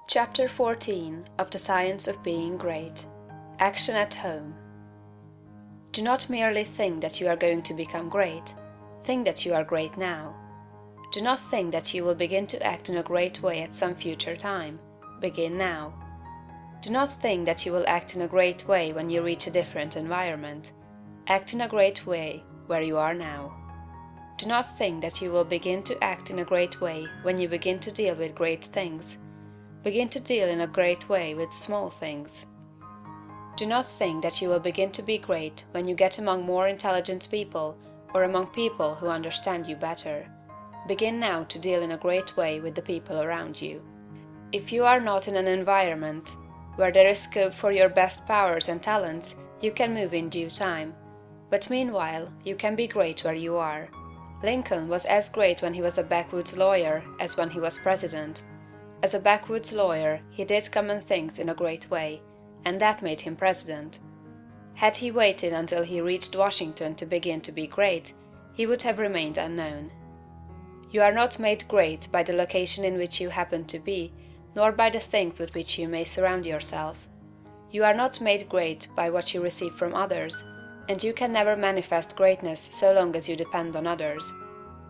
Chapter 14 of the Science of Being Great. Action at Home. Do not merely think that you are going to become great. Think that you are great now. Do not think that you will begin to act in a great way at some future time. Begin now. Do not think that you will act in a great way when you reach a different environment. Act in a great way where you are now. Do not think that you will begin to act in a great way when you begin to deal with great things. Begin to deal in a great way with small things. Do not think that you will begin to be great when you get among more intelligent people or among people who understand you better. Begin now to deal in a great way with the people around you. If you are not in an environment where there is scope for your best powers and talents, you can move in due time. But meanwhile, you can be great where you are. Lincoln was as great when he was a backwoods lawyer as when he was president. As a backwoods lawyer, he did common things in a great way, and that made him president. Had he waited until he reached Washington to begin to be great, he would have remained unknown. You are not made great by the location in which you happen to be, nor by the things with which you may surround yourself. You are not made great by what you receive from others, and you can never manifest greatness so long as you depend on others.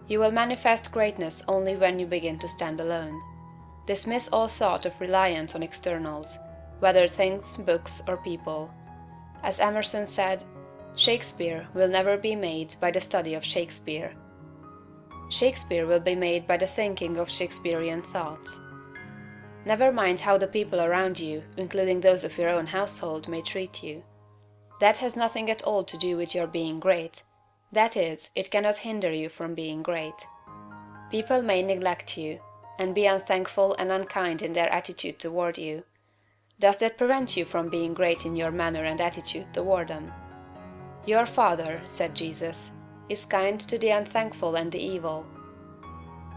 You will manifest greatness only when you begin to stand alone. Dismiss all thought of reliance on externals, whether things, books, or people. As Emerson said, Shakespeare will never be made by the study of Shakespeare. Shakespeare will be made by the thinking of Shakespearean thoughts. Never mind how the people around you, including those of your own household, may treat you. That has nothing at all to do with your being great. That is, it cannot hinder you from being great. People may neglect you, and be unthankful and unkind in their attitude toward you. Does that prevent you from being great in your manner and attitude toward them? Your Father, said Jesus, is kind to the unthankful and the evil.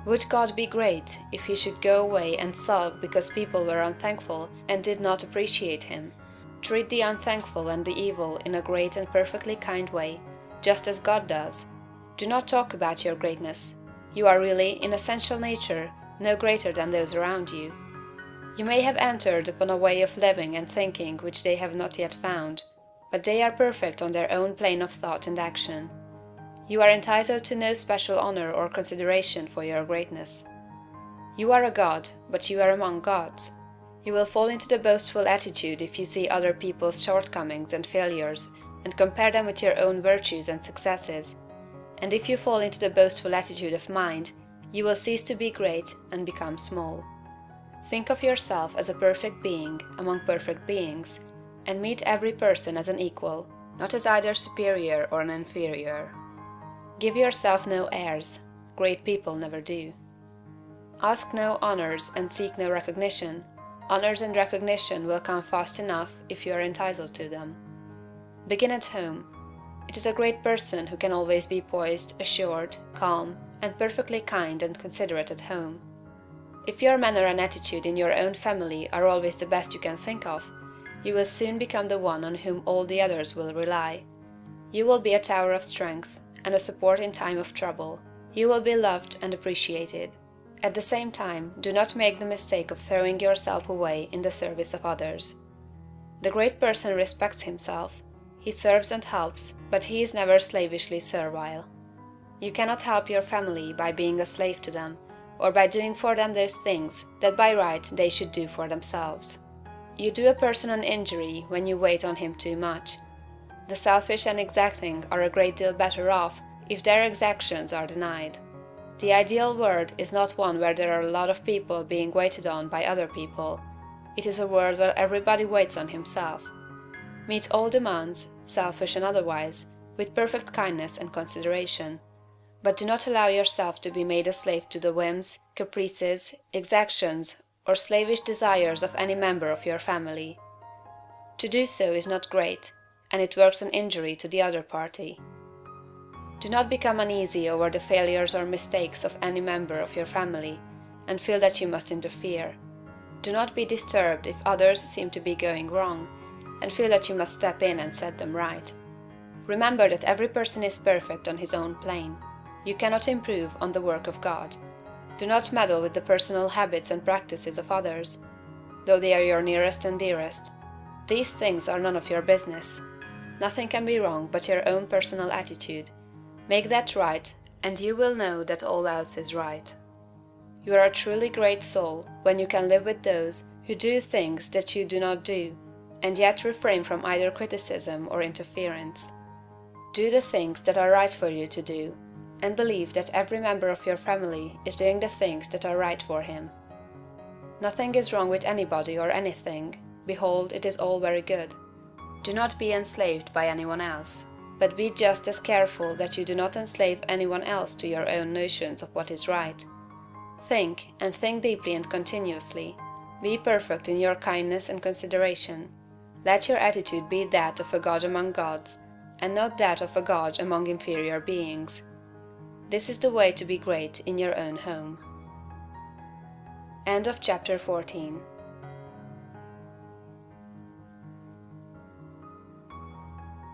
Would God be great if he should go away and sulk because people were unthankful and did not appreciate him? Treat the unthankful and the evil in a great and perfectly kind way, just as God does. Do not talk about your greatness. You are really, in essential nature, no greater than those around you. You may have entered upon a way of living and thinking which they have not yet found, but they are perfect on their own plane of thought and action. You are entitled to no special honor or consideration for your greatness. You are a god, but you are among gods. You will fall into the boastful attitude if you see other people's shortcomings and failures and compare them with your own virtues and successes. And if you fall into the boastful attitude of mind, you will cease to be great and become small. Think of yourself as a perfect being among perfect beings, and meet every person as an equal, not as either superior or an inferior. Give yourself no airs. Great people never do. Ask no honors and seek no recognition. Honors and recognition will come fast enough if you are entitled to them. Begin at home. It is a great person who can always be poised, assured, calm, and perfectly kind and considerate at home. If your manner and attitude in your own family are always the best you can think of, you will soon become the one on whom all the others will rely. You will be a tower of strength and a support in time of trouble. You will be loved and appreciated. At the same time, do not make the mistake of throwing yourself away in the service of others. The great person respects himself. He serves and helps, but he is never slavishly servile. You cannot help your family by being a slave to them, or by doing for them those things that by right they should do for themselves. You do a person an injury when you wait on him too much. The selfish and exacting are a great deal better off if their exactions are denied. The ideal world is not one where there are a lot of people being waited on by other people. It is a world where everybody waits on himself. Meet all demands, selfish and otherwise, with perfect kindness and consideration. But do not allow yourself to be made a slave to the whims, caprices, exactions, or slavish desires of any member of your family. To do so is not great, and it works an injury to the other party. Do not become uneasy over the failures or mistakes of any member of your family, and feel that you must interfere. Do not be disturbed if others seem to be going wrong, and feel that you must step in and set them right. Remember that every person is perfect on his own plane. You cannot improve on the work of God. Do not meddle with the personal habits and practices of others. though they are your nearest and dearest. These things are none of your business. Nothing can be wrong but your own personal attitude. Make that right, and you will know that all else is right. You are a truly great soul when you can live with those who do things that you do not do, and yet refrain from either criticism or interference. Do the things that are right for you to do, and believe that every member of your family is doing the things that are right for him. Nothing is wrong with anybody or anything. Behold, it is all very good. Do not be enslaved by anyone else, but be just as careful that you do not enslave anyone else to your own notions of what is right. Think, and think deeply and continuously. Be perfect in your kindness and consideration. Let your attitude be that of a god among gods, and not that of a god among inferior beings. This is the way to be great in your own home. End of chapter 14.